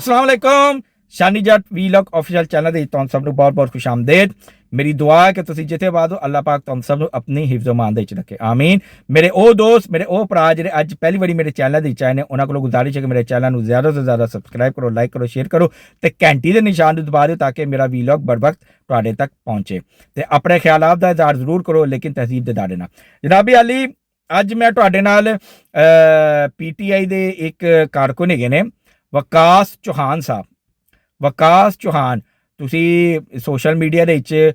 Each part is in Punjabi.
अस्सलाम वालेकुम शानी जट वीलॉग ऑफिशियल चैनल ਦੇ ਤੁਹਾਨੂੰ ਸਭ ਨੂੰ ਬਹੁਤ ਖੁਸ਼ ਆਮਦੇਦ। ਮੇਰੀ ਦੁਆ ਹੈ ਕਿ ਤੁਸੀਂ ਜਿੱਥੇ ਬਾਦੋ ਅੱਲਾਹ ਪਾਕ ਤੁਹਾਨੂੰ ਸਭ ਨੂੰ ਆਪਣੀ ਹਿਫਜ਼ੋ ਮਾਨ ਦੇ ਵਿੱਚ ਰੱਖੇ ਆਮੀਨ। ਮੇਰੇ ਉਹ ਦੋਸਤ ਮੇਰੇ ਉਹ ਭਰਾ ਜਿਹੜੇ ਅੱਜ ਪਹਿਲੀ ਵਾਰੀ ਮੇਰੇ ਚੈਨਲ ਦੇ ਚਾਹੇ ਨੇ ਉਹਨਾਂ ਕੋਲੋਂ ਗੁਜ਼ਾਰਿਸ਼ ਹੈ ਕਿ ਮੇਰੇ ਚੈਨਲ ਨੂੰ ਜ਼ਿਆਦਾ ਤੋਂ ਜ਼ਿਆਦਾ ਸਬਸਕ੍ਰਾਈਬ ਕਰੋ, ਲਾਈਕ ਕਰੋ, ਸ਼ੇਅਰ ਕਰੋ ਤੇ ਘੰਟੀ ਦੇ ਨਿਸ਼ਾਨ ਨੂੰ ਦਬਾ ਦਿਓ ਤਾਂ ਕਿ ਮੇਰਾ ਵੀਲੌਗ बर वक्त ਤੁਹਾਡੇ ਤੱਕ ਪਹੁੰਚੇ ਤੇ ਆਪਣੇ ਖਿਆਲਾਤ ਦਾ ਇਜ਼ਹਾਰ ਜ਼ਰੂਰ ਕਰੋ ਲੇਕਿਨ ਤਹਿਜ਼ੀਬ ਦੇ ਦਾੜੇ ਨਾਲ। ਜਨਾਬੀ ਅਲੀ ਅੱਜ ਮੈਂ ਤੁਹਾਡੇ ਨਾਲ ਪੀਟੀਆਈ ਦੇ ਇੱਕ ਕਾਰਕੁਨ ਹੈਗੇ ਨੇ ਵਕਾਸ ਚੌਹਾਨ ਸਾਹਿਬ। ਵਕਾਸ ਚੌਹਾਨ ਤੁਸੀਂ ਸੋਸ਼ਲ ਮੀਡੀਆ ਦੇ ਵਿੱਚ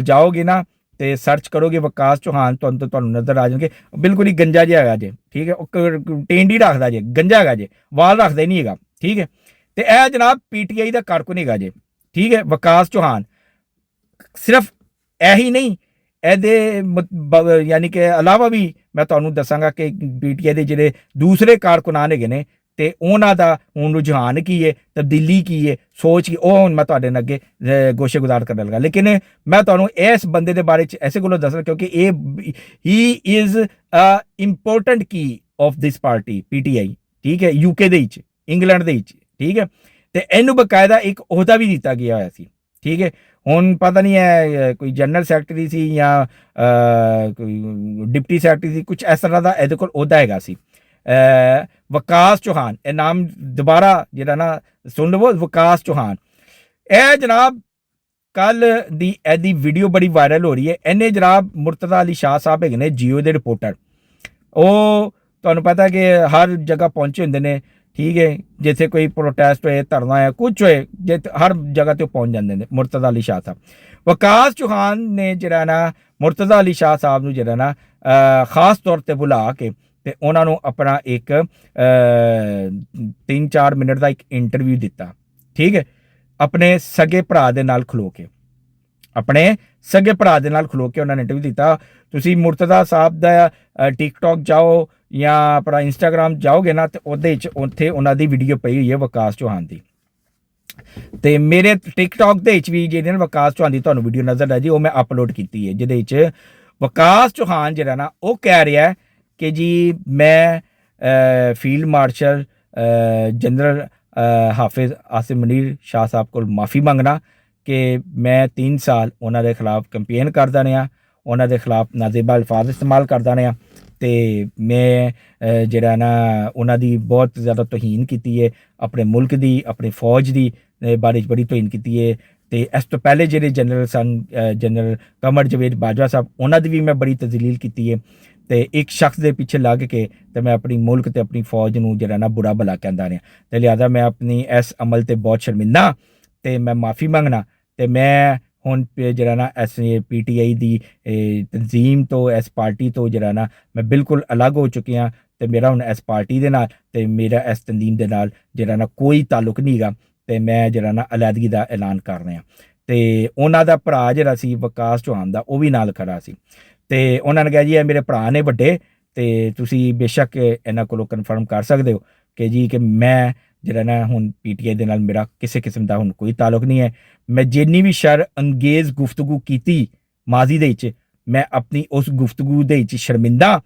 ਜਾਓਗੇ ਨਾ ਤੇ ਸਰਚ ਕਰੋਗੇ ਵਕਾਸ ਚੌਹਾਨ ਤੁਹਾਨੂੰ ਨਜ਼ਰ ਆ ਜਾਣਗੇ। ਬਿਲਕੁਲ ਹੀ ਗੰਜਾ ਜਿਹਾ ਹੈਗਾ ਜੇ, ਠੀਕ ਹੈ। ਉਹ ਟੇਂਡੀ ਰੱਖਦਾ ਜੇ, ਗੰਜਾ ਹੈਗਾ ਜੇ, ਵਾਲ ਰੱਖਦਾ ਹੀ ਨਹੀਂ ਹੈਗਾ, ਠੀਕ ਹੈ। ਤੇ ਇਹ ਜਨਾਬ ਪੀਟੀਆਈ ਦਾ ਕਾਰਕੁਨ ਹੈਗਾ ਜੇ, ਠੀਕ ਹੈ। ਵਕਾਸ ਚੌਹਾਨ ਸਿਰਫ ਇਹੀ ਨਹੀਂ, ਇਹਦੇ ਯਾਨੀ ਕਿ ਇਲਾਵਾ ਵੀ ਮੈਂ ਤੁਹਾਨੂੰ ਦੱਸਾਂਗਾ ਕਿ ਪੀਟੀਆਈ ਦੇ ਜਿਹੜੇ ਦੂਸਰੇ ਕਾਰਕੁਨਾਨ ਹੈਗੇ ਨੇ ਤੇ ਉਹਨਾਂ ਦਾ ਹੁਣ ਰੁਝਾਨ ਕੀ ਹੈ, ਤਬਦੀਲੀ ਕੀ ਹੈ, ਸੋਚ ਕੀ, ਉਹ ਹੁਣ ਮੈਂ ਤੁਹਾਡੇ ਨਾਲ ਅੱਗੇ ਗੋਸ਼ੇ ਗੁਜ਼ਾਰ ਕਰਨ ਲੱਗਾ। ਲੇਕਿਨ ਮੈਂ ਤੁਹਾਨੂੰ ਇਸ ਬੰਦੇ ਦੇ ਬਾਰੇ 'ਚ ਐਸੇ ਕੋਲੋਂ ਦੱਸਣਾ ਕਿਉਂਕਿ he is a important key of this party PTI, ਠੀਕ ਹੈ। ਯੂਕੇ ਦੇ ਵਿੱਚ, ਇੰਗਲੈਂਡ ਦੇ ਵਿੱਚ, ਠੀਕ ਹੈ। ਤੇ ਇਹਨੂੰ ਬਕਾਇਦਾ ਇੱਕ ਅਹੁਦਾ ਵੀ ਦਿੱਤਾ ਗਿਆ ਹੋਇਆ ਸੀ, ਠੀਕ ਹੈ। ਹੁਣ ਪਤਾ ਨਹੀਂ ਹੈ ਕੋਈ ਜਨਰਲ ਸੈਕਟਰੀ ਸੀ ਜਾਂ ਕੋਈ ਡਿਪਟੀ ਸੈਕਟਰੀ ਸੀ, ਕੁਛ ਇਸ ਤਰ੍ਹਾਂ ਦਾ ਇਹਦੇ ਕੋਲ ਅਹੁਦਾ ਹੈਗਾ ਸੀ। ਵਕਾਸ ਚੌਹਾਨ ਇਹ ਨਾਮ ਦੁਬਾਰਾ ਜਿਹੜਾ ਨਾ ਸੁਣ ਲਵੋ, ਵਕਾਸ ਚੌਹਾਨ। ਇਹ ਜਨਾਬ ਕੱਲ ਦੀ ਇਹਦੀ ਵੀਡੀਓ ਬੜੀ ਵਾਇਰਲ ਹੋ ਰਹੀ ਹੈ। ਇਹਨੇ ਜਨਾਬ ਮੁਰਤਜ਼ਾ ਅਲੀ ਸ਼ਾਹ ਸਾਹਿਬ ਹੈਗੇ ਨੇ ਜੀਓ ਦੇ ਰਿਪੋਰਟਰ, ਉਹ ਤੁਹਾਨੂੰ ਪਤਾ ਕਿ ਹਰ ਜਗ੍ਹਾ ਪਹੁੰਚੇ ਹੁੰਦੇ ਨੇ, ਠੀਕ ਹੈ। ਜਿੱਥੇ ਕੋਈ ਪ੍ਰੋਟੈਸਟ ਹੋਏ, ਧਰਨਾ ਹੈ, ਕੁਛ ਹੋਏ, ਹਰ ਜਗ੍ਹਾ ਤੇ ਪਹੁੰਚ ਜਾਂਦੇ ਨੇ ਮੁਰਤਜ਼ਾ ਅਲੀ ਸ਼ਾਹ ਸਾਹਿਬ। ਵਕਾਸ ਚੌਹਾਨ ਨੇ ਜਿਹੜਾ ਨਾ ਮੁਰਤਜ਼ਾ ਅਲੀ ਸ਼ਾਹ ਸਾਹਿਬ ਨੂੰ ਜਿਹੜਾ ਨਾ ਖਾਸ ਤੌਰ ਤੇ ਬੁਲਾ ਕੇ ਤੇ ਉਹਨਾਂ ਨੂੰ ਆਪਣਾ ਇੱਕ 3-4 ਮਿੰਟ ਦਾ ਇੱਕ ਇੰਟਰਵਿਊ ਦਿੱਤਾ, ਠੀਕ ਹੈ। ਆਪਣੇ ਸਗੇ ਭਰਾ ਦੇ ਨਾਲ ਖਲੋ ਕੇ, ਆਪਣੇ ਸਗੇ ਭਰਾ ਦੇ ਨਾਲ ਖਲੋ ਕੇ ਉਹਨਾਂ ਨੇ ਇੰਟਰਵਿਊ ਦਿੱਤਾ। ਤੁਸੀਂ ਮੁਰਤਜ਼ਾ ਸਾਹਿਬ ਦਾ ਟਿਕਟੌਕ ਜਾਓ ਜਾਂ ਆਪਣਾ ਇੰਸਟਾਗ੍ਰਾਮ ਜਾਓਗੇ ਨਾ ਤੇ ਉਹਦੇ 'ਚ ਉੱਥੇ ਉਹਨਾਂ ਦੀ ਵੀਡੀਓ ਪਈ ਹੋਈ ਹੈ ਵਕਾਸ ਚੌਹਾਨ ਦੀ। ਤੇ ਮੇਰੇ ਟਿਕਟੌਕ ਦੇ ਵਿੱਚ ਵੀ ਜਿਹੜੀ ਨਾ ਵਕਾਸ ਚੌਹਾਨ ਦੀ ਤੁਹਾਨੂੰ ਵੀਡੀਓ ਨਜ਼ਰ ਆ ਜੀ, ਉਹ ਮੈਂ ਅਪਲੋਡ ਕੀਤੀ ਹੈ, ਜਿਹਦੇ ਵਿੱਚ ਵਕਾਸ ਚੌਹਾਨ ਜਿਹੜਾ ਨਾ ਉਹ ਕਹਿ ਰਿਹਾ ਕਿ ਜੀ ਮੈਂ ਫੀਲਡ ਮਾਰਸ਼ਲ ਜਨਰਲ ਹਾਫਿਜ਼ ਆਸਿਮ ਮੁਨੀਰ ਸ਼ਾਹ ਸਾਹਿਬ ਕੋਲ ਮਾफ़ी ਮੰਗਣਾ ਕਿ ਮੈਂ 3 ਸਾਲ ਉਹਨਾਂ ਦੇ ਖਿਲਾਫ ਕੰਪੇਨ ਕਰਦਾ ਰਿਹਾ, ਉਹਨਾਂ ਦੇ ਖਿਲਾਫ ਨਾਜ਼ੇਬਾ ਅਲਫਾਜ਼ ਇਸਤੇਮਾਲ ਕਰਦਾ ਰਿਹਾ ਤੇ ਮੈਂ ਜਿਹੜਾ ਨਾ ਉਹਨਾਂ ਦੀ ਬਹੁਤ ਜ਼ਿਆਦਾ ਤੋਹੀਨ ਕੀਤੀ ਹੈ, ਆਪਣੇ ਮੁਲਕ ਦੀ, ਆਪਣੀ ਫੌਜ ਦੀ ਬਾਰੇ 'ਚ ਬੜੀ ਤੋਹੀਨ ਕੀਤੀ ਹੈ। ਤੇ ਇਸ ਤੋਂ ਪਹਿਲੇ ਜਿਹੜੇ ਜਨਰਲ ਸਨ ਜਨਰਲ ਕਮਰ ਜਵੇਦ ਬਾਜਵਾ ਸਾਹਿਬ, ਉਹਨਾਂ ਦੀ ਵੀ ਮੈਂ ਬੜੀ ਤਜ਼ਲੀਲ ਕੀਤੀ ਹੈ। ਤੇ ਇੱਕ ਸ਼ਖਸ ਦੇ ਪਿੱਛੇ ਲੱਗ ਕੇ ਤੇ ਮੈਂ ਆਪਣੀ ਮੁਲਕ ਤੇ ਆਪਣੀ ਫੌਜ ਨੂੰ ਜਿਹੜਾ ਨਾ ਬੁਰਾ ਭਲਾ ਕਹਿੰਦਾ ਰਿਹਾ ਤੇ ਲਿਹਾਜ਼ਾ ਮੈਂ ਆਪਣੀ ਇਸ ਅਮਲ ਤੇ ਬਹੁਤ ਸ਼ਰਮਿੰਦਾ ਤੇ ਮੈਂ ਮਾफ़ੀ ਮੰਗਣਾ ਤੇ ਮੈਂ ਹੁਣ ਜਿਹੜਾ ਨਾ ਇਸ ਪੀਟੀਆਈ ਦੀ ਤਨਜ਼ੀਮ ਤੋਂ, ਇਸ ਪਾਰਟੀ ਤੋਂ ਜਿਹੜਾ ਨਾ ਮੈਂ ਬਿਲਕੁਲ ਅਲੱਗ ਹੋ ਚੁੱਕਿਆ ਤੇ ਮੇਰਾ ਹੁਣ ਇਸ ਪਾਰਟੀ ਦੇ ਨਾਲ ਤੇ ਮੇਰਾ ਇਸ ਤਨਜ਼ੀਮ ਦੇ ਨਾਲ ਜਿਹੜਾ ਨਾ ਕੋਈ ਤਾਲੁਕ ਨਹੀਂ ਹੈਗਾ ਤੇ ਮੈਂ ਜਿਹੜਾ ਨਾ ਅਲੱਦਗੀ ਦਾ ਐਲਾਨ ਕਰ ਰਿਹਾ। ਤੇ ਉਹਨਾਂ ਦਾ ਭਰਾ ਜਿਹੜਾ ਸੀ ਵਕਾਸ ਚੌਹਾਨ ਦਾ, ਉਹ ਵੀ ਨਾਲ ਖੜਾ ਸੀ ਤੇ ਉਹਨਾਂ ਨੇ ਕਿਹਾ ਜੀ ਇਹ ਮੇਰੇ ਭਰਾ ਨੇ ਵੱਡੇ ਤੇ ਤੁਸੀਂ ਬੇਸ਼ੱਕ ਇਹਨਾਂ ਕੋਲੋਂ ਕਨਫਰਮ ਕਰ ਸਕਦੇ ਹੋ ਕਿ ਜੀ ਕਿ ਮੈਂ ਜਿਹੜਾ ਨਾ ਹੁਣ ਪੀਟੀਆਈ ਦੇ ਨਾਲ ਮੇਰਾ ਕਿਸੇ ਕਿਸਮ ਦਾ ਹੁਣ ਕੋਈ ਤਾਲੁਕ ਨਹੀਂ ਹੈ। ਮੈਂ ਜਿੰਨੀ ਵੀ ਸ਼ਰ ਅੰਗੇਜ਼ ਗੁਫ਼ਤਗੂ ਕੀਤੀ ਮਾਜ਼ੀ ਦੇ ਵਿੱਚ, ਮੈਂ ਆਪਣੀ ਉਸ ਗੁਫ਼ਤਗੂ ਦੇ ਵਿੱਚ ਸ਼ਰਮਿੰਦਾ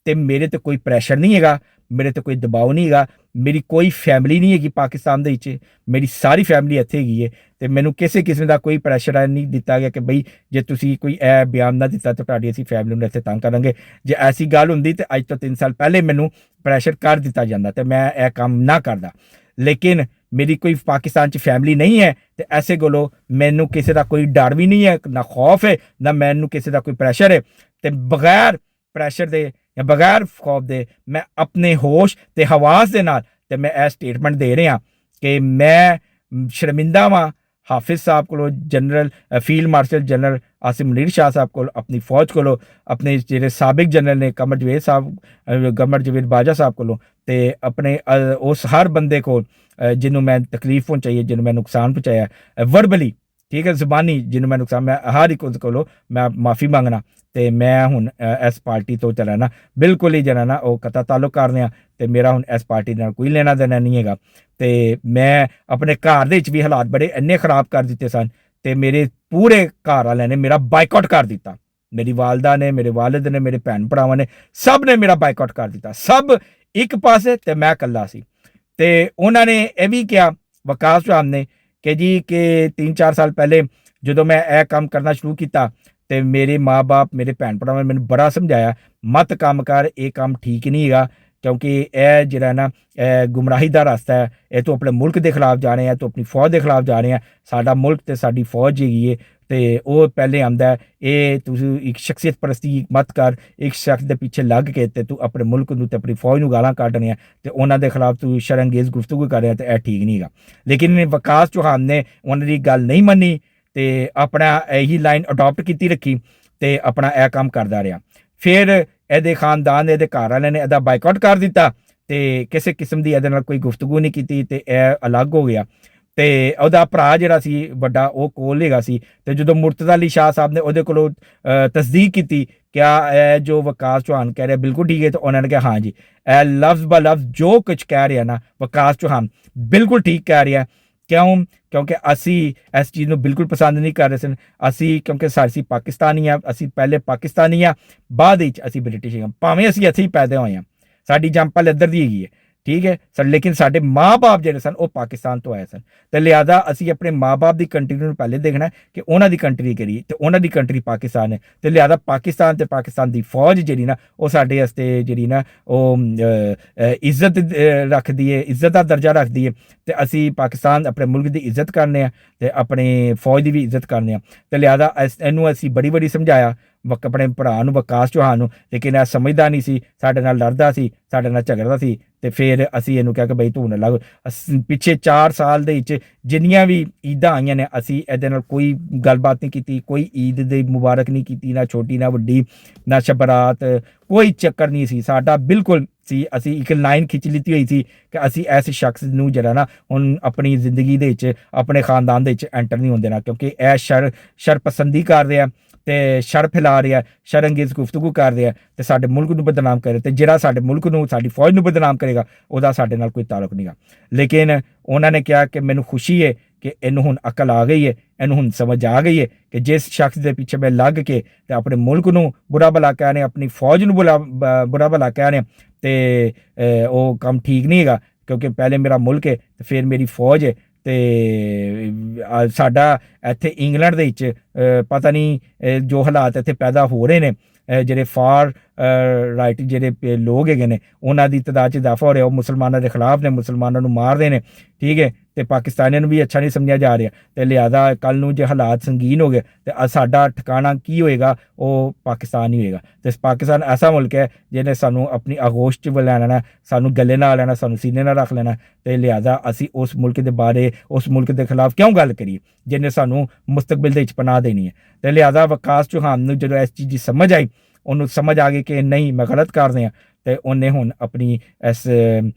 ਤੇ ਮੇਰੇ ਤੇ ਕੋਈ ਪ੍ਰੈਸ਼ਰ ਨਹੀਂ ਹੈਗਾ, ਮੇਰੇ ਤੇ ਕੋਈ ਦਬਾਅ ਨਹੀਂ ਹੈਗਾ। ਮੇਰੀ ਕੋਈ ਫੈਮਿਲੀ ਨਹੀਂ ਹੈਗੀ ਪਾਕਿਸਤਾਨ ਦੇ ਵਿੱਚ, ਮੇਰੀ ਸਾਰੀ ਫੈਮਿਲੀ ਇੱਥੇ ਹੈਗੀ ਹੈ ਤੇ ਮੈਨੂੰ ਕਿਸੇ ਕਿਸਮ ਦਾ ਕੋਈ ਪ੍ਰੈਸ਼ਰ ਨਹੀਂ ਦਿੱਤਾ ਗਿਆ ਕਿ ਬਈ ਜੇ ਤੁਸੀਂ ਕੋਈ ਇਹ ਬਿਆਨ ਨਾ ਦਿੱਤਾ ਤਾਂ ਤੁਹਾਡੀ ਅਸੀਂ ਫੈਮਿਲੀ ਨੂੰ ਇੱਥੇ ਤੰਗ ਕਰਾਂਗੇ। ਜੇ ਐਸੀ ਗੱਲ ਹੁੰਦੀ ਤੇ ਅੱਜ ਤੋਂ 3 ਸਾਲ ਪਹਿਲੇ ਮੈਨੂੰ ਪ੍ਰੈਸ਼ਰ ਕਰ ਦਿੱਤਾ ਜਾਂਦਾ ਤੇ ਮੈਂ ਇਹ ਕੰਮ ਨਾ ਕਰਦਾ। ਲੇਕਿਨ ਮੇਰੀ ਕੋਈ ਪਾਕਿਸਤਾਨ 'ਚ ਫੈਮਿਲੀ ਨਹੀਂ ਹੈ ਤੇ ਐਸੇ ਕੋਲੋਂ ਮੈਨੂੰ ਕਿਸੇ ਦਾ ਕੋਈ ਡਰ ਵੀ ਨਹੀਂ ਹੈ, ਨਾ ਖੌਫ ਹੈ, ਨਾ ਮੈਨੂੰ ਕਿਸੇ ਦਾ ਕੋਈ ਪ੍ਰੈਸ਼ਰ ਹੈ। ਤੇ ਬਗੈਰ ਪ੍ਰੈਸ਼ਰ ਦੇ ਜਾਂ ਬਗੈਰ ਖੌਫ ਦੇ ਮੈਂ ਆਪਣੇ ਹੋਸ਼ ਤੇ ਹਵਾਸ ਦੇ ਨਾਲ ਤੇ ਮੈਂ ਇਹ ਸਟੇਟਮੈਂਟ ਦੇ ਰਿਹਾ ਕਿ ਮੈਂ ਸ਼ਰਮਿੰਦਾ ਵਾਂ ਹਾਫਿਜ਼ ਸਾਹਿਬ ਕੋਲੋਂ, general field marshal general Asim Munir Shah Sahib ਕੋਲ, ਆਪਣੀ ਫੌਜ ਕੋਲੋਂ, ਆਪਣੇ ਜਿਹੜੇ ਸਾਬਿਕ ਜਨਰਲ ਨੇ ਕਮਰ ਜਵੇਦ ਸਾਹਿਬ, ਕਮਰ ਜਵੇਦ ਬਾਜਵਾ ਸਾਹਿਬ ਕੋਲੋਂ ਤੇ ਆਪਣੇ ਉਸ ਹਰ ਬੰਦੇ ਕੋਲ ਜਿਹਨੂੰ ਮੈਂ ਤਕਲੀਫ ਪਹੁੰਚਾਈ ਹੈ, ਜਿਹਨੂੰ ਮੈਂ ਨੁਕਸਾਨ ਪਹੁੰਚਾਇਆ ਵਰਬਲੀ, ਠੀਕ ਹੈ, ਜ਼ੁਬਾਨੀ ਜਿਹਨੂੰ ਮੈਂ ਨੁਕਸਾਨ, ਮੈਂ ਹਰ ਇੱਕ ਉਸ ਕੋਲੋਂ ਮੈਂ ਮਾफ़ੀ ਮੰਗਣਾ ਤੇ ਮੈਂ ਹੁਣ ਇਸ ਪਾਰਟੀ ਤੋਂ ਜਿਹੜਾ ਨਾ ਬਿਲਕੁਲ ਹੀ ਜਿਹੜਾ ਨਾ ਉਹ ਕਤਾ ਤਾਲੁਕ ਕਰ ਰਿਹਾ ਤੇ ਮੇਰਾ ਹੁਣ ਇਸ ਪਾਰਟੀ ਨਾਲ ਕੋਈ ਲੈਣਾ ਦੇਣਾ ਨਹੀਂ ਹੈਗਾ। ਤੇ ਮੈਂ ਆਪਣੇ ਘਰ ਦੇ ਵਿੱਚ ਵੀ ਹਾਲਾਤ ਬੜੇ ਇੰਨੇ ਖਰਾਬ ਕਰ ਦਿੱਤੇ ਸਨ ਤੇ ਮੇਰੇ ਪੂਰੇ ਘਰ ਵਾਲਿਆਂ ਨੇ ਮੇਰਾ ਬਾਈਕਾਟ ਕਰ ਦਿੱਤਾ। ਮੇਰੀ ਵਾਲਦਾ ਨੇ, ਮੇਰੇ ਵਾਲਿਦ ਨੇ, ਮੇਰੇ ਭੈਣ ਭਰਾਵਾਂ ਨੇ, ਸਭ ਨੇ ਮੇਰਾ ਬਾਈਕਾਟ ਕਰ ਦਿੱਤਾ। ਸਭ ਇੱਕ ਪਾਸੇ ਤੇ ਮੈਂ ਇਕੱਲਾ ਸੀ ਤੇ ਉਹਨਾਂ ਨੇ ਇਹ ਵੀ ਕਿਹਾ ਵਿਕਾਸ ਚੌਹਾਨ ਨੇ ਕਿ ਜੀ ਕਿ 3-4 ਸਾਲ ਪਹਿਲੇ ਜਦੋਂ ਮੈਂ ਇਹ ਕੰਮ ਕਰਨਾ ਸ਼ੁਰੂ ਕੀਤਾ ਤੇ ਮੇਰੇ ਮਾਂ-ਬਾਪ ਮੇਰੇ ਭੈਣ ਭਰਾਵਾਂ ਨੇ ਮੈਨੂੰ ਬੜਾ ਸਮਝਾਇਆ, ਮਤ ਕੰਮ ਕਰ, ਇਹ ਕੰਮ ਠੀਕ ਨਹੀਂ ਹੈਗਾ, ਕਿਉਂਕਿ ਇਹ ਜਿਹੜਾ ਨਾ ਗੁੰਮਰਾਹੀ ਦਾ ਰਸਤਾ ਹੈ, ਇਹ ਤੂੰ ਆਪਣੇ ਮੁਲਕ ਦੇ ਖਿਲਾਫ ਜਾ ਰਿਹਾ, ਤੂੰ ਆਪਣੀ ਫੌਜ ਦੇ ਖਿਲਾਫ ਜਾ ਰਿਹਾ, ਸਾਡਾ ਮੁਲਕ ਤੇ ਸਾਡੀ ਫੌਜ ਹੈਗੀ ਹੈ ਤੇ ਉਹ ਪਹਿਲੇ ਆਉਂਦਾ, ਇਹ ਤੁਸੀਂ ਇੱਕ ਸ਼ਖਸੀਅਤ ਪ੍ਰਸਤੀ ਮਤ ਕਰ, ਇੱਕ ਸ਼ਖਸ ਦੇ ਪਿੱਛੇ ਲੱਗ ਕੇ ਤੇ ਤੂੰ ਆਪਣੇ ਮੁਲਕ ਨੂੰ ਤੇ ਆਪਣੀ ਫੌਜ ਨੂੰ ਗਾਲਾਂ ਕੱਢ ਰਿਹਾ ਤੇ ਉਹਨਾਂ ਦੇ ਖਿਲਾਫ ਤੂੰ ਸ਼ਰਅੰਗੇਜ਼ ਗੁਫ਼ਤਗੂ ਕਰ ਰਿਹਾ ਤੇ ਇਹ ਠੀਕ ਨਹੀਂ ਹੈਗਾ। ਲੇਕਿਨ ਵਿਕਾਸ ਚੌਹਾਨ ਨੇ ਉਹਨਾਂ ਦੀ ਗੱਲ ਨਹੀਂ ਮੰਨੀ ਤੇ ਆਪਣਾ ਇਹੀ ਲਾਈਨ ਅਡਾਪਟ ਕੀਤੀ ਰੱਖੀ ਤੇ ਆਪਣਾ ਇਹ ਕੰਮ ਕਰਦਾ ਰਿਹਾ। ਫਿਰ ਇਹਦੇ ਖਾਨਦਾਨ ਇਹਦੇ ਘਰ ਵਾਲਿਆਂ ਨੇ ਇਹਦਾ ਬਾਈਕਾਟ ਕਰ ਦਿੱਤਾ ਤੇ ਕਿਸੇ ਕਿਸਮ ਦੀ ਇਹਦੇ ਨਾਲ ਕੋਈ ਗੁਫ਼ਤਗੂ ਨਹੀਂ ਕੀਤੀ ਤੇ ਇਹ ਅਲੱਗ ਹੋ ਗਿਆ। ਤੇ ਉਹਦਾ ਭਰਾ ਜਿਹੜਾ ਸੀ ਵੱਡਾ ਉਹ ਕੋਲ ਹੈਗਾ ਸੀ ਤੇ ਜਦੋਂ ਮੁਰਤਜ਼ਾ ਅਲੀ ਸ਼ਾਹ ਸਾਹਿਬ ਨੇ ਉਹਦੇ ਕੋਲੋਂ ਤਸਦੀਕ ਕੀਤੀ ਕਿਆ ਇਹ ਜੋ ਵਿਕਾਸ ਚੌਹਾਨ ਕਹਿ ਰਿਹਾ ਬਿਲਕੁਲ ਠੀਕ ਹੈ, ਤਾਂ ਉਹਨਾਂ ਨੇ ਕਿਹਾ ਹਾਂ ਜੀ ਇਹ ਲਫ਼ਜ਼ ਬ ਲਫ਼ਜ਼ ਜੋ ਕੁਝ ਕਹਿ ਰਿਹਾ ਨਾ ਵਿਕਾਸ ਚੌਹਾਨ ਬਿਲਕੁਲ ਠੀਕ ਕਹਿ ਰਿਹਾ। ਕਿਉਂਕਿ ਅਸੀਂ ਇਸ ਚੀਜ਼ ਨੂੰ ਬਿਲਕੁਲ ਪਸੰਦ ਨਹੀਂ ਕਰ ਰਹੇ ਸਨ। ਅਸੀਂ ਕਿਉਂਕਿ ਅਸੀਂ ਪਾਕਿਸਤਾਨੀ ਹਾਂ, ਅਸੀਂ ਪਹਿਲੇ ਪਾਕਿਸਤਾਨੀ ਹਾਂ, ਬਾਅਦ ਵਿੱਚ ਅਸੀਂ ਬ੍ਰਿਟਿਸ਼ ਹਾਂ, ਭਾਵੇਂ ਅਸੀਂ ਇੱਥੇ ਹੀ ਪੈਦਾ ਹੋਏ ਹਾਂ, ਸਾਡੀ ਜੰਮਪਲ ਇੱਧਰ ਦੀ ਹੈਗੀ ਹੈ, ਠੀਕ ਹੈ ਸਰ, ਲੇਕਿਨ ਸਾਡੇ ਮਾਂ-ਬਾਪ ਜਿਹੜੇ ਸਨ ਉਹ ਪਾਕਿਸਤਾਨ ਤੋਂ ਆਏ ਸਨ ਤੇ ਲਿਹਾਜ਼ਾ ਅਸੀਂ ਆਪਣੇ ਮਾਂ-ਬਾਪ ਦੀ ਕੰਟਰੀ ਨੂੰ ਪਹਿਲੇ ਦੇਖਣਾ ਕਿ ਉਹਨਾਂ ਦੀ ਕੰਟਰੀ ਕਿਹੜੀ ਤੇ ਉਹਨਾਂ ਦੀ ਕੰਟਰੀ ਪਾਕਿਸਤਾਨ ਹੈ ਤੇ ਲਿਹਾਜ਼ਾ ਪਾਕਿਸਤਾਨ ਤੇ ਪਾਕਿਸਤਾਨ ਦੀ ਫੌਜ ਜਿਹੜੀ ਨਾ ਉਹ ਸਾਡੇ ਵਾਸਤੇ ਜਿਹੜੀ ਨਾ ਉਹ ਇੱਜ਼ਤ ਰੱਖਦੀ ਹੈ, ਇੱਜ਼ਤ ਦਾ ਦਰਜਾ ਰੱਖਦੀ ਹੈ ਤੇ ਅਸੀਂ ਪਾਕਿਸਤਾਨ ਆਪਣੇ ਮੁਲਕ ਦੀ ਇੱਜ਼ਤ ਕਰਨੇ ਆ ਤੇ ਆਪਣੇ ਫੌਜ ਦੀ ਵੀ ਇੱਜ਼ਤ ਕਰਨੇ ਆ ਤੇ ਲਿਹਾਜ਼ਾ ਇਹਨੂੰ ਅਸੀਂ ਬੜੀ ਸਮਝਾਇਆ ਆਪਣੇ ਭਰਾ ਨੂੰ ਵਿਕਾਸ ਚੌਹਾਨ ਨੂੰ, ਲੇਕਿਨ ਇਹ ਸਮਝਦਾ ਨਹੀਂ ਸੀ, ਸਾਡੇ ਨਾਲ ਲੜਦਾ ਸੀ, ਸਾਡੇ ਨਾਲ ਝਗੜਦਾ ਸੀ ਤੇ ਫਿਰ ਅਸੀਂ ਇਹਨੂੰ ਕਿਹਾ ਕਿ ਬਈ ਤੂੰ ਨਾ ਲੱਗ। ਪਿੱਛੇ 4 ਸਾਲ ਦੇ ਵਿੱਚ ਜਿੰਨੀਆਂ ਵੀ ਈਦਾਂ ਆਈਆਂ ਨੇ ਅਸੀਂ ਇਹਦੇ ਨਾਲ ਕੋਈ ਗੱਲਬਾਤ ਨਹੀਂ ਕੀਤੀ, ਕੋਈ ਈਦ ਦੀ ਮੁਬਾਰਕ ਨਹੀਂ ਕੀਤੀ, ਨਾ ਛੋਟੀ ਨਾ ਵੱਡੀ, ਨਾ ਸ਼ਬਰਾਤ, ਕੋਈ ਚੱਕਰ ਨਹੀਂ ਸੀ ਸਾਡਾ ਬਿਲਕੁਲ ਸੀ। ਅਸੀਂ ਇੱਕ ਲਾਈਨ ਖਿੱਚ ਲਿੱਤੀ ਹੋਈ ਸੀ ਕਿ ਅਸੀਂ ਇਸ ਸ਼ਖਸ ਨੂੰ ਜਿਹੜਾ ਨਾ ਹੁਣ ਆਪਣੀ ਜ਼ਿੰਦਗੀ ਦੇ ਵਿੱਚ ਆਪਣੇ ਖਾਨਦਾਨ ਦੇ ਵਿੱਚ ਐਂਟਰ ਨਹੀਂ ਹੋਣ ਦੇਣਾ, ਕਿਉਂਕਿ ਇਹ ਸ਼ਰ ਪਸੰਦੀ ਕਰ ਰਿਹਾ ਤੇ ਸ਼ਰ ਫੈਲਾ ਰਿਹਾ, ਸ਼ਰਅੰਗੇਜ਼ ਗੁਫ਼ਤਗੂ ਕਰ ਰਿਹਾ ਤੇ ਸਾਡੇ ਮੁਲਕ ਨੂੰ ਬਦਨਾਮ ਕਰ ਰਿਹਾ ਤੇ ਜਿਹੜਾ ਸਾਡੇ ਮੁਲਕ ਨੂੰ ਸਾਡੀ ਫੌਜ ਨੂੰ ਬਦਨਾਮ ਕਰੇਗਾ ਉਹਦਾ ਸਾਡੇ ਨਾਲ ਕੋਈ ਤਾਲੁਕ ਨਹੀਂਗਾ। ਲੇਕਿਨ ਉਹਨਾਂ ਨੇ ਕਿਹਾ ਕਿ ਮੈਨੂੰ ਖੁਸ਼ੀ ਹੈ ਕਿ ਇਹਨੂੰ ਹੁਣ ਅਕਲ ਆ ਗਈ ਹੈ, ਇਹਨੂੰ ਹੁਣ ਸਮਝ ਆ ਗਈ ਹੈ ਕਿ ਜਿਸ ਸ਼ਖਸ ਦੇ ਪਿੱਛੇ ਮੈਂ ਲੱਗ ਕੇ ਤੇ ਆਪਣੇ ਮੁਲਕ ਨੂੰ ਬੁਰਾ ਭਲਾ ਕਹਿ ਰਹੇ, ਆਪਣੀ ਫੌਜ ਨੂੰ ਬੁਰਾ ਭਲਾ ਕਹਿ ਰਹੇ ਤੇ ਉਹ ਕੰਮ ਠੀਕ ਨਹੀਂ ਹੈਗਾ, ਕਿਉਂਕਿ ਪਹਿਲੇ ਮੇਰਾ ਮੁਲਕ ਹੈ ਤੇ ਫਿਰ ਮੇਰੀ ਫੌਜ ਹੈ ਤੇ ਸਾਡਾ ਇੱਥੇ ਇੰਗਲੈਂਡ ਦੇ ਵਿੱਚ ਪਤਾ ਨਹੀਂ ਜੋ ਹਾਲਾਤ ਇੱਥੇ ਪੈਦਾ ਹੋ ਰਹੇ ਨੇ, ਜਿਹੜੇ ਫਾਰ ਰਾਈਟ ਜਿਹੜੇ ਲੋਕ ਹੈਗੇ ਨੇ ਉਹਨਾਂ ਦੀ ਤਾਦਾਦ 'ਚ ਇਜ਼ਾਫਾ ਹੋ ਰਿਹਾ, ਉਹ ਮੁਸਲਮਾਨਾਂ ਦੇ ਖਿਲਾਫ ਨੇ, ਮੁਸਲਮਾਨਾਂ ਨੂੰ ਮਾਰਦੇ ਨੇ, ਠੀਕ ਹੈ ਤੇ ਪਾਕਿਸਤਾਨੀਆਂ ਨੂੰ ਵੀ ਅੱਛਾ ਨਹੀਂ ਸਮਝਿਆ ਜਾ ਰਿਹਾ ਤੇ ਲਿਹਾਜ਼ਾ ਕੱਲ੍ਹ ਨੂੰ ਜੇ ਹਾਲਾਤ ਸੰਗੀਨ ਹੋ ਗਏ ਤੇ ਸਾਡਾ ਠਿਕਾਣਾ ਕੀ ਹੋਏਗਾ, ਉਹ ਪਾਕਿਸਤਾਨ ਹੀ ਹੋਏਗਾ। ਤੇ ਪਾਕਿਸਤਾਨ ਐਸਾ ਮੁਲਕ ਹੈ ਜਿਹਨੇ ਸਾਨੂੰ ਆਪਣੀ ਆਗੋਸ਼ 'ਚ ਲੈਣਾ, ਸਾਨੂੰ ਗੱਲੇ ਨਾਲ ਲੈਣਾ, ਸਾਨੂੰ ਸੀਨੇ ਨਾਲ ਰੱਖ ਲੈਣਾ ਤੇ ਲਿਹਾਜ਼ਾ ਅਸੀਂ ਉਸ ਮੁਲਕ ਦੇ ਬਾਰੇ, ਉਸ ਮੁਲਕ ਦੇ ਖਿਲਾਫ ਕਿਉਂ ਗੱਲ ਕਰੀਏ ਜਿਹਨੇ ਸਾਨੂੰ ਮੁਸਤਕਬਲ ਦੇ ਵਿੱਚ ਪਨਾਹ ਦੇਣੀ ਹੈ। ਤੇ ਲਿਹਾਜ਼ਾ ਵਿਕਾਸ ਚੌਹਾਨ ਨੂੰ ਜਦੋਂ ਇਸ ਚੀਜ਼ ਦੀ ਸਮਝ ਆਈ, ਉਹਨੂੰ ਸਮਝ ਆ ਗਈ ਕਿ ਨਹੀਂ ਮੈਂ ਗਲਤ ਕਰ ਰਿਹਾ ਤੇ ਉਹਨੇ ਹੁਣ ਆਪਣੀ ਇਸ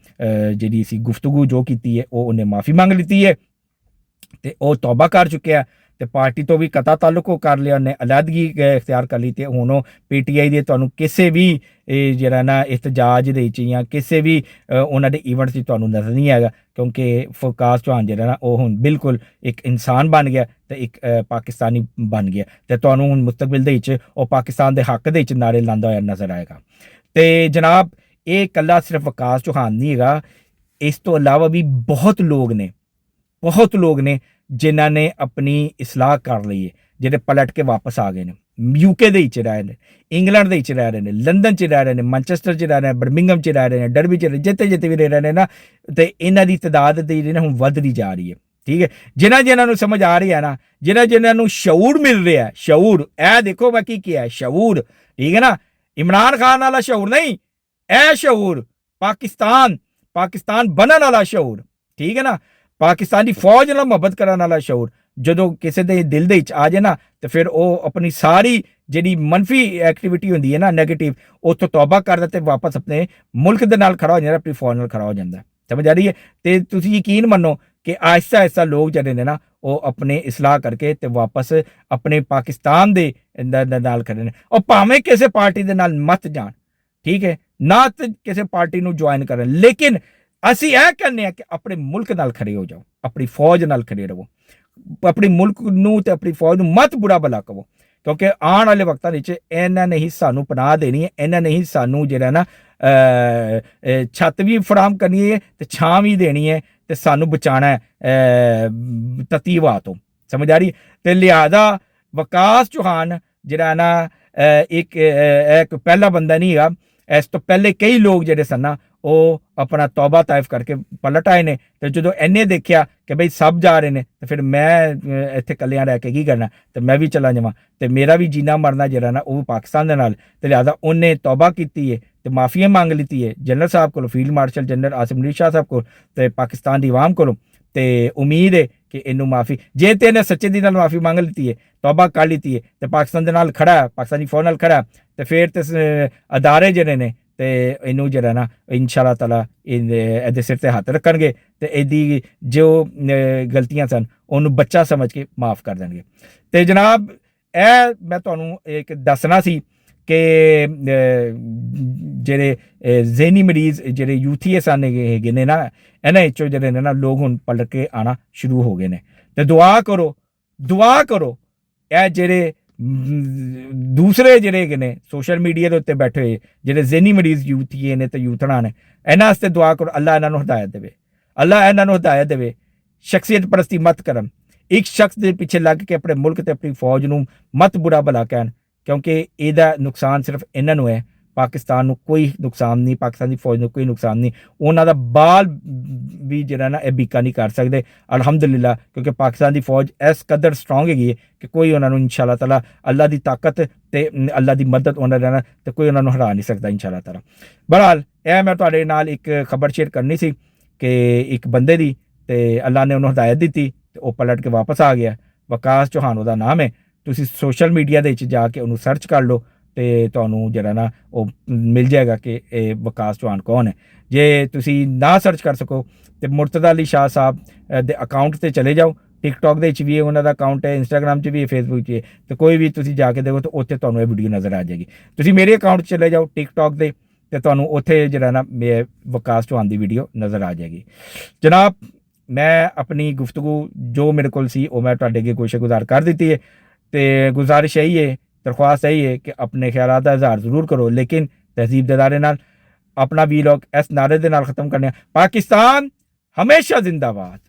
ਜਿਹੜੀ ਸੀ ਗੁਫ਼ਤਗੂ ਜੋ ਕੀਤੀ ਹੈ ਉਹ ਉਹਨੇ ਮਾਫੀ ਮੰਗ ਲਿੱਤੀ ਹੈ ਤੇ ਉਹ ਤੌਬਾ ਕਰ ਚੁੱਕਿਆ ਤੇ ਪਾਰਟੀ ਤੋਂ ਵੀ ਕਤਾ ਤਾਲੁਕ ਕਰ ਲਿਆ, ਉਹਨੇ ਅਲੱਦਗੀ ਇਖਤਿਆਰ ਕਰ ਲਈ ਤੇ ਹੁਣ ਉਹ PTI ਦੇ ਤੁਹਾਨੂੰ ਕਿਸੇ ਵੀ ਜਿਹੜਾ ਨਾ ਇhtਜਾਜ ਦੇ ਵਿੱਚ ਜਾਂ ਕਿਸੇ ਵੀ ਉਹਨਾਂ ਦੇ ਈਵੈਂਟ 'ਚ ਤੁਹਾਨੂੰ ਨਜ਼ਰ ਨਹੀਂ ਆਏਗਾ, ਕਿਉਂਕਿ ਵਿਕਾਸ ਚੌਹਾਨ ਜਿਹੜਾ ਨਾ ਉਹ ਹੁਣ ਬਿਲਕੁਲ ਇੱਕ ਇਨਸਾਨ ਬਣ ਗਿਆ ਤੇ ਇੱਕ ਪਾਕਿਸਤਾਨੀ ਬਣ ਗਿਆ ਤੇ ਤੁਹਾਨੂੰ ਹੁਣ ਮੁਸਤਕਬਲ ਦੇ ਵਿੱਚ ਉਹ ਪਾਕਿਸਤਾਨ ਦੇ ਹੱਕ ਦੇ ਵਿੱਚ ਨਾਰੇ ਲਾਉਂਦਾ ਹੋਇਆ ਨਜ਼ਰ ਆਏਗਾ। ਤੇ ਜਨਾਬ ਇਹ ਇਕੱਲਾ ਸਿਰਫ ਵਿਕਾਸ ਚੌਹਾਨ ਨਹੀਂ ਹੈਗਾ, ਇਸ ਤੋਂ ਇਲਾਵਾ ਵੀ ਬਹੁਤ ਲੋਕ ਨੇ ਜਿਨ੍ਹਾਂ ਨੇ ਆਪਣੀ ਇਸਲਾਹ ਕਰ ਲਈ ਹੈ, ਜਿਹੜੇ ਪਲਟ ਕੇ ਵਾਪਸ ਆ ਗਏ ਨੇ, UK ਦੇ ਵਿੱਚ ਰਹਿ ਰਹੇ ਨੇ, ਇੰਗਲੈਂਡ ਦੇ ਵਿੱਚ ਰਹਿ ਰਹੇ ਨੇ, ਲੰਡਨ 'ਚ ਰਹਿ ਰਹੇ ਨੇ, ਮੈਨਚੈਸਟਰ 'ਚ ਰਹਿ ਰਹੇ ਨੇ, ਬਰਮਿੰਗਮ 'ਚ ਰਹਿ ਰਹੇ ਨੇ, ਡਰਬੀ 'ਚ ਜਿੱਥੇ ਵੀ ਰਹਿ ਰਹੇ ਨੇ ਨਾ, ਤੇ ਇਹਨਾਂ ਦੀ ਤਾਦਾਦ ਜਿਹੜੀ ਨਾ ਹੁਣ ਵੱਧਦੀ ਜਾ ਰਹੀ ਹੈ, ਠੀਕ ਹੈ। ਜਿਨ੍ਹਾਂ ਨੂੰ ਸਮਝ ਆ ਰਹੀ ਹੈ ਨਾ, ਜਿਨ੍ਹਾਂ ਨੂੰ ਸ਼ਊਰ ਮਿਲ ਰਿਹਾ ਹੈ, ਸ਼ਊਰ, ਇਹ ਦੇਖੋ ਮੈਂ ਕੀ ਕਿਹਾ ਸ਼ਊਰ, ਠੀਕ ਹੈ ਨਾ, ਇਮਰਾਨ ਖਾਨ ਵਾਲਾ ਸ਼ਊਰ ਨਹੀਂ, ਇਹ ਸ਼ਊਰ ਪਾਕਿਸਤਾਨ ਬਣਨ ਵਾਲਾ ਸ਼ਊਰ, ਠੀਕ ਹੈ ਨਾ, ਪਾਕਿਸਤਾਨ ਦੀ ਫੌਜ ਨਾਲ ਮੁਹੱਬਤ ਕਰਨ ਵਾਲਾ ਸ਼ਊਰ ਜਦੋਂ ਕਿਸੇ ਦੇ ਦਿਲ ਦੇ ਵਿੱਚ ਆ ਜਾਏ ਨਾ ਤੇ ਫਿਰ ਉਹ ਆਪਣੀ ਸਾਰੀ ਜਿਹੜੀ ਮੰਨਫੀ ਐਕਟੀਵਿਟੀ ਹੁੰਦੀ ਹੈ ਨਾ, ਨੈਗੇਟਿਵ, ਉੱਥੋਂ ਤੌਬਾ ਕਰਦਾ ਤੇ ਵਾਪਸ ਆਪਣੇ ਮੁਲਕ ਦੇ ਨਾਲ ਖੜਾ ਹੋ ਜਾਂਦਾ, ਆਪਣੀ ਫੌਜ ਨਾਲ ਖੜਾ ਹੋ ਜਾਂਦਾ। ਸਮਝ ਆ ਰਹੀ ਹੈ? ਤੇ ਤੁਸੀਂ ਯਕੀਨ ਮੰਨੋ ਕਿ ਆਹਿਸਤਾ ਲੋਕ ਜਿਹੜੇ ਨੇ ਨਾ ਉਹ ਆਪਣੇ ਇਸਲਾਹ ਕਰਕੇ ਤੇ ਵਾਪਸ ਆਪਣੇ ਪਾਕਿਸਤਾਨ ਦੇ ਨਾਲ ਖੜੇ ਨੇ, ਉਹ ਭਾਵੇਂ ਕਿਸੇ ਪਾਰਟੀ ਦੇ ਨਾਲ ਮਤ ਜਾਣ, ਠੀਕ ਹੈ ਨਾ, ਤੇ ਕਿਸੇ ਪਾਰਟੀ ਨੂੰ ਜੁਆਇਨ ਕਰਨ, ਲੇਕਿਨ ਅਸੀਂ ਇਹ ਕਹਿੰਦੇ ਹਾਂ ਕਿ ਆਪਣੇ ਮੁਲਕ ਨਾਲ ਖੜੇ ਹੋ ਜਾਓ, ਆਪਣੀ ਫੌਜ ਨਾਲ ਖੜੇ ਰਹੋ, ਆਪਣੀ ਮੁਲਕ ਨੂੰ ਤੇ ਆਪਣੀ ਫੌਜ ਨੂੰ ਮਤ ਬੁਰਾ ਭਲਾ ਕਹੋ, ਕਿਉਂਕਿ ਆਉਣ ਵਾਲੇ ਵਕਤਾਂ ਵਿੱਚ ਇਹਨਾਂ ਨੇ ਹੀ ਸਾਨੂੰ ਪਨਾਹ ਦੇਣੀ ਹੈ, ਇਹਨਾਂ ਨੇ ਹੀ ਸਾਨੂੰ ਜਿਹੜਾ ਨਾ ਛੱਤ ਵੀ ਫਰਾਹਮ ਕਰਨੀ ਹੈ ਤੇ ਛਾਂ ਵੀ ਦੇਣੀ ਹੈ ਤੇ ਸਾਨੂੰ ਬਚਾਉਣਾ ਹੈ ਤਤੀ ਹਵਾ ਤੋਂ। ਸਮਝ ਆ ਰਹੀ? ਤੇ ਲਿਹਾਜ਼ਾ ਵਿਕਾਸ ਚੌਹਾਨ ਜਿਹੜਾ ਨਾ ਇੱਕ ਪਹਿਲਾ ਬੰਦਾ ਨਹੀਂ ਹੈਗਾ, ਇਸ ਤੋਂ ਪਹਿਲੇ ਕਈ ਲੋਕ ਜਿਹੜੇ ਸਨ ਨਾ ਉਹ ਆਪਣਾ ਤੌਬਾ ਤਾਇਫ ਕਰਕੇ ਪਲਟ ਆਏ ਨੇ। ਤੇ ਜਦੋਂ ਇਹਨੇ ਦੇਖਿਆ ਕਿ ਬਈ ਸਭ ਜਾ ਰਹੇ ਨੇ ਤੇ ਫਿਰ ਮੈਂ ਇੱਥੇ ਇਕੱਲਿਆਂ ਰਹਿ ਕੇ ਕੀ ਕਰਨਾ, ਤੇ ਮੈਂ ਵੀ ਚਲਾ ਜਾਵਾਂ ਤੇ ਮੇਰਾ ਵੀ ਜੀਣਾ ਮਰਨਾ ਜਿਹੜਾ ਨਾ ਉਹ ਪਾਕਿਸਤਾਨ ਦੇ ਨਾਲ। ਤੇ ਲਿਹਾਜ਼ਾ ਉਹਨੇ ਤੌਬਾ ਕੀਤੀ ਹੈ ਤੇ ਮਾਫੀਆ ਮੰਗ ਲਿੱਤੀ ਹੈ ਜਨਰਲ ਸਾਹਿਬ ਕੋਲੋਂ, ਫੀਲਡ ਮਾਰਸ਼ਲ ਜਨਰਲ ਆਸਿਮ ਮਲੀਕ ਸ਼ਾਹ ਸਾਹਿਬ ਕੋਲ ਤੇ ਪਾਕਿਸਤਾਨ ਦੀ ਆਵਾਮ ਕੋਲੋਂ। ਤੇ ਉਮੀਦ ਹੈ ਕਿ ਇਹਨੂੰ ਮਾਫੀ, ਜੇ ਤੇ ਇਹਨੇ ਸੱਚੇ ਦਿਲ ਨਾਲ ਮਾਫੀ ਮੰਗ ਲਿੱਤੀ ਹੈ, ਤੌਬਾ ਕਰ ਲਿੱਤੀ ਹੈ ਤੇ ਪਾਕਿਸਤਾਨ ਦੇ ਨਾਲ ਖੜਾ, ਪਾਕਿਸਤਾਨੀ ਫੌਜ ਨਾਲ ਖੜਾ, ਤੇ ਫਿਰ ਤੇ ਅਦਾਰੇ ਜਿਹੜੇ ਨੇ ਤੇ ਇਹਨੂੰ ਜਿਹੜਾ ਨਾ ਇਨਸ਼ਾ ਤਾਲਾ ਇਹਦੇ ਸਿਰ ਤੇ ਹੱਥ ਰੱਖਣਗੇ ਤੇ ਇਹਦੀ ਜੋ ਗਲਤੀਆਂ ਸਨ ਉਹਨੂੰ ਬੱਚਾ ਸਮਝ ਕੇ ਮਾਫ ਕਰ ਦੇਣਗੇ। ਤੇ ਜਨਾਬ ਇਹ ਮੈਂ ਤੁਹਾਨੂੰ ਇੱਕ ਦੱਸਣਾ ਸੀ ਕਿ ਜਿਹੜੇ ਜ਼ਹਿਨੀ ਮਰੀਜ਼ ਜਿਹੜੇ ਯੂਥੀਏ ਸਨ ਹੈਗੇ ਨੇ ਨਾ, ਇਹਨਾਂ ਵਿੱਚੋਂ ਜਿਹੜੇ ਨੇ ਨਾ ਲੋਕ ਹੁਣ ਪਲਟ ਕੇ ਆਉਣਾ ਸ਼ੁਰੂ ਹੋ ਗਏ ਨੇ। ਤੇ ਦੁਆ ਕਰੋ ਇਹ ਜਿਹੜੇ ਦੂਸਰੇ ਜਿਹੜੇ ਹੈਗੇ ਨੇ ਸੋਸ਼ਲ ਮੀਡੀਆ ਦੇ ਉੱਤੇ ਬੈਠੇ ਹੋਏ ਜਿਹੜੇ ਜ਼ਹਿਨੀ ਮਰੀਜ਼ ਯੂਥੀਏ ਨੇ ਤੇ ਯੂਥਣਾ ਨੇ, ਇਹਨਾਂ ਵਾਸਤੇ ਦੁਆ ਕਰੋ ਅੱਲਾ ਇਹਨਾਂ ਨੂੰ ਹਦਾਇਤ ਦੇਵੇ, ਅੱਲਾ ਇਹਨਾਂ ਨੂੰ ਹਦਾਇਤ ਦੇਵੇ। ਸ਼ਖਸੀਅਤ ਪ੍ਰਸਤੀ ਮਤ ਕਰਨ, ਇੱਕ ਸ਼ਖਸ ਦੇ ਪਿੱਛੇ ਲੱਗ ਕੇ ਆਪਣੇ ਮੁਲਕ ਤੇ ਆਪਣੀ ਫੌਜ ਨੂੰ ਮਤ ਬੁਰਾ ਭਲਾ ਕਹਿਣ, ਕਿਉਂਕਿ ਇਹਦਾ ਨੁਕਸਾਨ ਸਿਰਫ ਇਹਨਾਂ ਨੂੰ ਹੈ, ਪਾਕਿਸਤਾਨ ਨੂੰ ਕੋਈ ਨੁਕਸਾਨ ਨਹੀਂ, ਪਾਕਿਸਤਾਨ ਦੀ ਫੌਜ ਨੂੰ ਕੋਈ ਨੁਕਸਾਨ ਨਹੀਂ। ਉਹਨਾਂ ਦਾ ਬਾਲ ਵੀ ਜਿਹੜਾ ਨਾ ਇਹ ਬੀਕਾ ਨਹੀਂ ਕਰ ਸਕਦੇ ਅਲਹਮਦੁਲਿਲਾ, ਕਿਉਂਕਿ ਪਾਕਿਸਤਾਨ ਦੀ ਫੌਜ ਇਸ ਕਦਰ ਸਟਰੋਂਗ ਹੈਗੀ ਹੈ ਕਿ ਕੋਈ ਉਹਨਾਂ ਨੂੰ ਇਨਸ਼ਾ ਅੱਲਾਹ ਤਾਲਾ ਅੱਲਾ ਦੀ ਤਾਕਤ ਤੇ ਅੱਲਾ ਦੀ ਮਦਦ ਉਹਨਾਂ ਦੇ ਨਾਲ ਤੇ ਕੋਈ ਉਹਨਾਂ ਨੂੰ ਹਰਾ ਨਹੀਂ ਸਕਦਾ ਇਨਸ਼ਾ ਅੱਲਾਹ ਤਾਲਾ। ਬਹਰਹਾਲ ਇਹ ਮੈਂ ਤੁਹਾਡੇ ਨਾਲ ਇੱਕ ਖਬਰ ਸ਼ੇਅਰ ਕਰਨੀ ਸੀ ਕਿ ਇੱਕ ਬੰਦੇ ਦੀ ਤੇ ਅੱਲਾ ਨੇ ਉਹਨੂੰ ਹਦਾਇਤ ਦਿੱਤੀ ਤੇ ਉਹ ਪਲਟ ਕੇ ਵਾਪਸ ਆ ਗਿਆ। ਵਿਕਾਸ ਚੌਹਾਨ ਉਹਦਾ ਨਾਮ ਹੈ, ਤੁਸੀਂ ਸੋਸ਼ਲ ਮੀਡੀਆ ਦੇ ਵਿੱਚ ਜਾ ਕੇ ਉਹਨੂੰ ਸਰਚ ਕਰ ਲਓ ਤੇ ਤੁਹਾਨੂੰ ਜਿਹੜਾ ਨਾ ਉਹ ਮਿਲ ਜਾਏਗਾ ਕਿ ਇਹ ਵਿਕਾਸ ਚੌਹਾਨ ਕੌਣ ਹੈ। ਜੇ ਤੁਸੀਂ ਨਾ ਸਰਚ ਕਰ ਸਕੋ ਤੇ ਮੁਰਤਜ਼ਾ ਅਲੀ ਸ਼ਾਹ ਸਾਹਿਬ ਦੇ ਅਕਾਊਂਟ ਤੇ ਚਲੇ ਜਾਓ, ਟਿਕਟੌਕ ਦੇ ਵਿੱਚ ਵੀ ਉਹਨਾਂ ਦਾ ਅਕਾਊਂਟ ਹੈ, ਇੰਸਟਾਗ੍ਰਾਮ 'ਚ ਵੀ ਹੈ, ਫੇਸਬੁੱਕ 'ਚ ਹੈ, ਤੇ ਕੋਈ ਵੀ ਤੁਸੀਂ ਜਾ ਕੇ ਦੇਖੋ ਤਾਂ ਉੱਥੇ ਤੁਹਾਨੂੰ ਇਹ ਵੀਡੀਓ ਨਜ਼ਰ ਆ ਜਾਏਗੀ। ਤੁਸੀਂ ਮੇਰੇ ਅਕਾਊਂਟ 'ਚ ਚਲੇ ਜਾਓ ਟਿਕਟੌਕ ਦੇ ਤੇ ਤੁਹਾਨੂੰ ਉੱਥੇ ਜਿਹੜਾ ਨਾ ਵਿਕਾਸ ਚੌਹਾਨ ਦੀ ਵੀਡੀਓ ਨਜ਼ਰ ਆ ਜਾਏਗੀ। ਜਨਾਬ ਮੈਂ ਆਪਣੀ ਗੁਫ਼ਤਗੂ ਜੋ ਮੇਰੇ ਕੋਲ ਸੀ ਉਹ ਮੈਂ ਤੁਹਾਡੇ ਅੱਗੇ ਗੁਜ਼ਾਰ ਕਰ ਦਿੱਤੀ ਹੈ ਤੇ ਗੁਜ਼ਾਰਿਸ਼ ਇਹੀ ਹੈ, ਦਰਖਾਸਤ ਇਹੀ ਹੈ ਕਿ ਆਪਣੇ ਖਿਆਲਾਂ ਦਾ ਇਜ਼ਹਾਰ ਜ਼ਰੂਰ ਕਰੋ, ਲੇਕਿਨ ਤਹਿਜ਼ੀਬ ਦੇ ਦਾਇਰੇ ਨਾਲ। ਆਪਣਾ ਵੀਲੌਗ ਇਸ ਨਾਰੇ ਦੇ ਨਾਲ ਖਤਮ ਕਰਨੇ, ਪਾਕਿਸਤਾਨ ਹਮੇਸ਼ਾ ਜ਼ਿੰਦਾਬਾਦ।